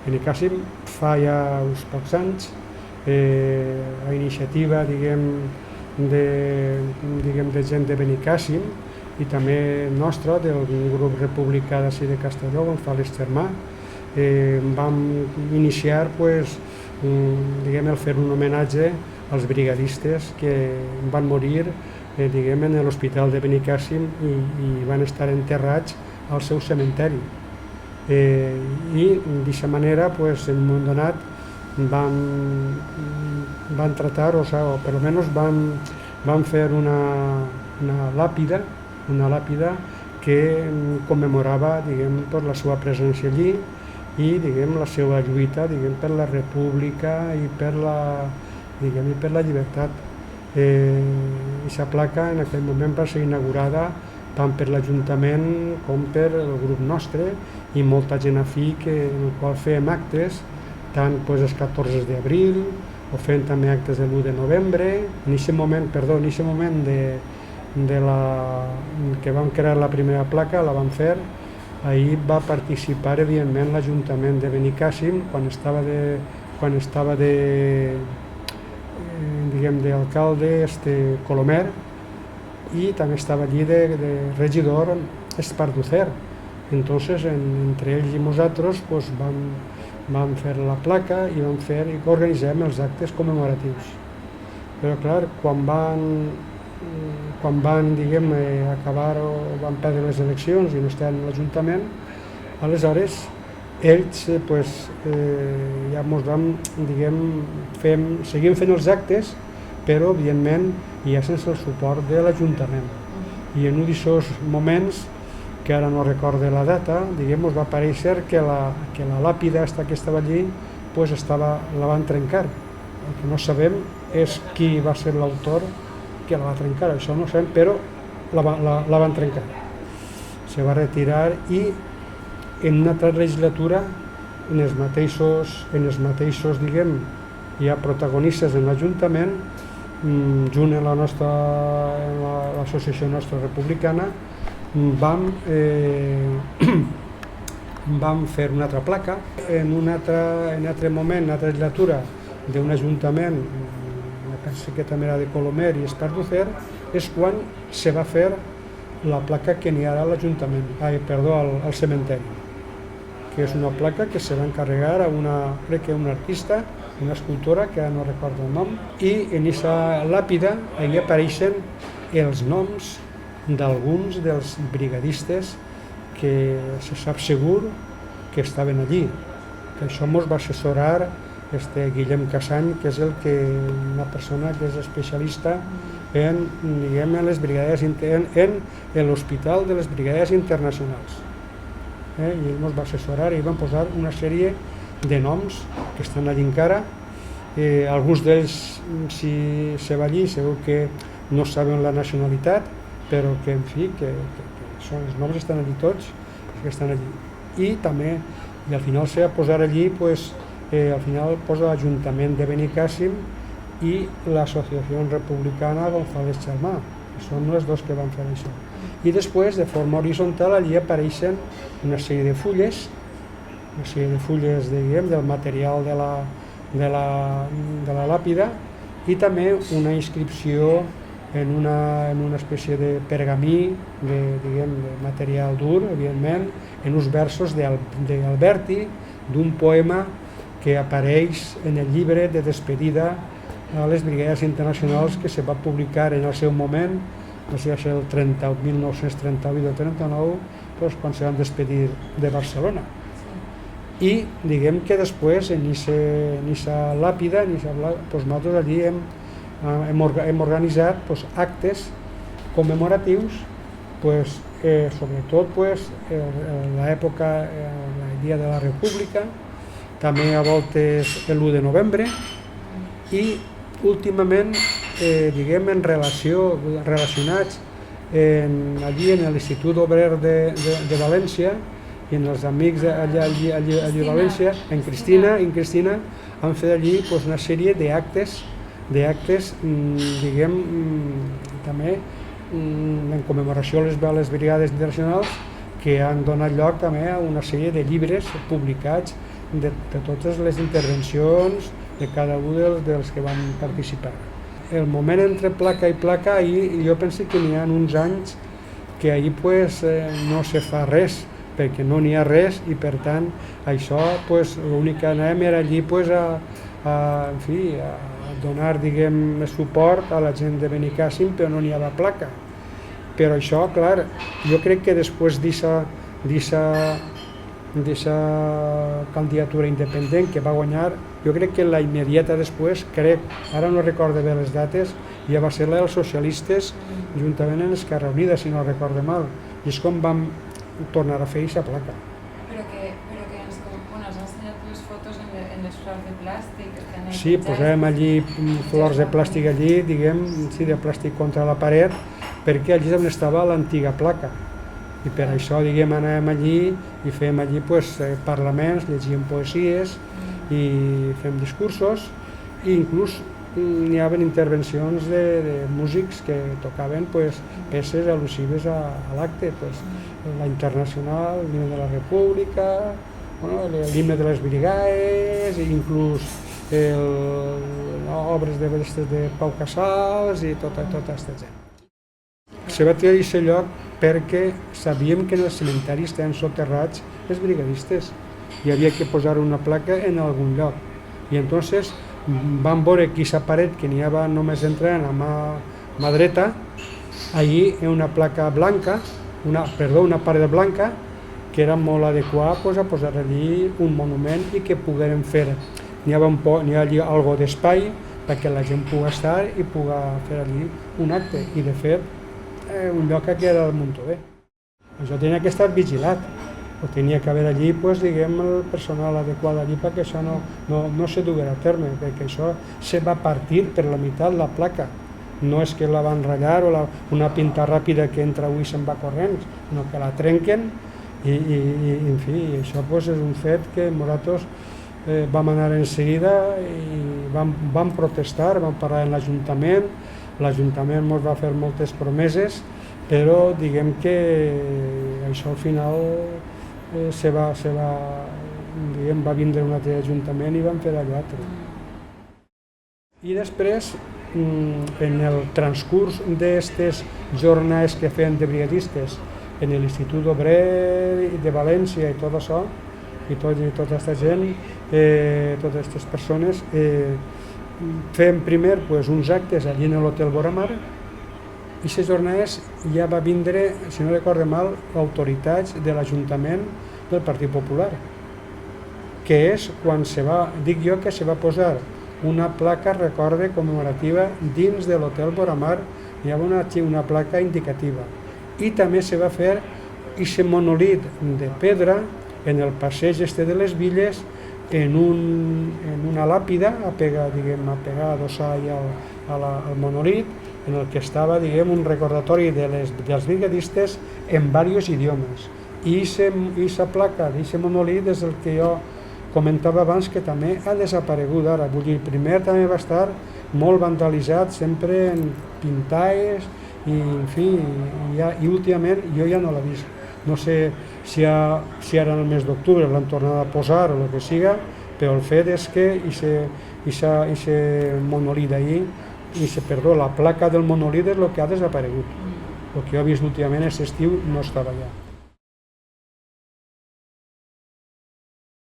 Benicàssim fa ja uns pocs anys, a iniciativa de gent de Benicàssim i també nostra, del grup republicà d'ací de Castelló, González Germà, vam iniciar el fer un homenatge als brigadistes que van morir en l'hospital de Benicàssim i van estar enterrats al seu cementeri. I d'aquesta manera, en un moment donat, van tratar, o per almenys van fer una làpida que commemorava la seva presència allí i la seva lluita per la república i per la llibertat. Aquesta placa en aquell moment va ser inaugurada tant per l'Ajuntament com per el grup nostre i molta gent afí en el qual fèiem actes tant els 14 d'abril o fent també actes de l'1 de novembre. En aquest moment que vam crear la primera placa, la vam fer. Ahir va participar evidentment l'Ajuntament de Benicàssim quan estava d'alcalde Colomer, i també estava allí de regidor Esparducer. Entonces, entre ells i nosaltres vam fer la placa i organitzem els actes commemoratius. Però clar, quan van acabar o van perdre les eleccions i no estaven a l'Ajuntament, aleshores ells ja ens vam, seguim fent els actes, però evidentment ja sense el suport de l'Ajuntament. I en un d'aquests moments, que ara no recordo la data, va aparèixer que la làpida que estava allí la van trencar. El que no sabem és qui va ser l'autor que la va trencar, això no sabem, però la van trencar. Se va retirar i en una altra legislatura, en els mateixos hi ha protagonistes en l'Ajuntament, junt amb l'associació nostra republicana, vam fer una altra placa. En un altre moment, una altra legislatura d'un ajuntament, penso que també era de Colomer i Esparducer, és quan se va fer la placa que n'hi ha ara al cementeri, que és una placa que se va encarregar a una artista, una escultora, que ara no recordo el nom, i en aquesta làpida hi apareixen els noms d'alguns dels brigadistes que se sap segur que estaven allí. Que això ens va assessorar Guillem Casany, que és una persona que és especialista en les brigades en l'Hospital de les Brigades Internacionals. I ell ens va assessorar i van posar una sèrie de noms que estan allí encara. Alguns d'ells, si se va allí, segur que no saben la nacionalitat, però que, en fi, que els noms estan allí tots, que estan allí. I també, al final se va posar allí, al final posa l'Ajuntament de Benicàssim i l'Associació Republicana González Germà, que són els dos que van fer això. I després, de forma horitzontal, allí apareixen una sèrie de fulles, del material de la làpida, i també una inscripció en una espècie de pergamí, de material dur, evidentment, en uns versos d'Alberti, d'un poema que apareix en el llibre de despedida a les Brigades Internacionals, que se va publicar en el seu moment, no sé si el 1938 o 39, quan se van despedir de Barcelona. I diguem que després, en aquesta làpida, nosaltres allí hem organitzat actes commemoratius, sobretot l'època, el dia de la República, també a voltes l'1 de novembre, i últimament relacionats allí en l'Institut Obrer de València i en els amics allí a València, en Cristina han fet allí una sèrie d'actes també en commemoració a les brigades internacionals, que han donat lloc també a una sèrie de llibres publicats de totes les intervencions de cada un dels que van participar. El moment entre placa i placa, jo penso que n'hi ha uns anys que ahir pues, no se fa res, perquè no n'hi ha res i per tant això pues, l'únic que anàvem era allí pues, a donar diguem, suport a la gent de Benicàssim, però no n'hi havia placa. Però això, clar, jo crec que després d'eixa candidatura independent que va guanyar, jo crec que la immediata després, ara no recordo bé les dates, ja va ser la dels socialistes juntament amb Esquerra Unida, si no recordo mal, i és com vam tornar a fer aquesta placa. Però que ens has ensenyat les fotos en les flors de plàstic? Sí, posàvem allí flors de plàstic allí, diguem, sí, de plàstic contra la paret, perquè allí és on estava l'antiga placa. I per això, diguem, anàvem allí i fèiem allí pues, parlaments, llegíem poesies i fèiem discursos i inclús n'hi havia intervencions de músics que tocaven pues, peces al·lusives a l'acte, pues, la Internacional, l'himne de la República, bueno, l'himne de les Brigaes, inclús obres de Pau Casals i tota aquesta gent. Se va triar aquest lloc perquè sabíem que en els cementaris estaven soterrats els brigadistes i havia que posar una placa en algun lloc. I entonces vam veure que aquesta paret que n'hi havia només entrant a mà dreta, allí una placa blanca, una paret blanca, que era molt adequada pues, a posar allí un monument i que poguérem fer. N'hi ha allí algo d'espai perquè la gent pugui estar i pugui fer allí un acte. I de fet, un lloc que era el Montover. Això tenia que estar vigilat, o tenia que haver allí pues, diguem, el personal adequat allí perquè això no se duguera a terme, perquè això se va partir per la meitat la placa. No és que la van ratllar o una pinta ràpida que entra avui se'n va corrents, sinó que la trenquen i en fi, això pues, és un fet que nosaltres vam anar en seguida i vam protestar, vam parlar amb l'Ajuntament. L'Ajuntament ens va fer moltes promeses, però diguem que això al final va vindre un altre ajuntament i vam fer allò altre. I després, en el transcurs d'aquestes jornades que feien de brigadistes en l'Institut Obrer de València i tot això, i tota aquesta gent, totes aquestes persones, fem primer uns actes allí en l'Hotel Boramar i aquestes jornades ja va vindre, si no recordo mal, autoritats de l'Ajuntament del Partit Popular, que és quan dic jo que se va posar una placa, recorde, commemorativa dins de l'Hotel Boramar, hi havia una placa indicativa. I també se va fer aquest monolit de pedra en el passeig de les Villes, en una làpida adossada al monolit, en el que estava un recordatori dels brigadistes en diversos idiomes. I aquesta placa d'aquest monolit és el que jo comentava abans, que també ha desaparegut ara. Vull dir, primer també va estar molt vandalitzat, sempre en pintades, i en fi, i últimament jo ja no l'he vist. No sé si ara en el mes d'octubre l'han tornat a posar o el que siga, però el fet és que aquest monolit d'ahir, la placa del monolit és el que ha desaparegut. El que jo he vist últimament aquest estiu no estava allà.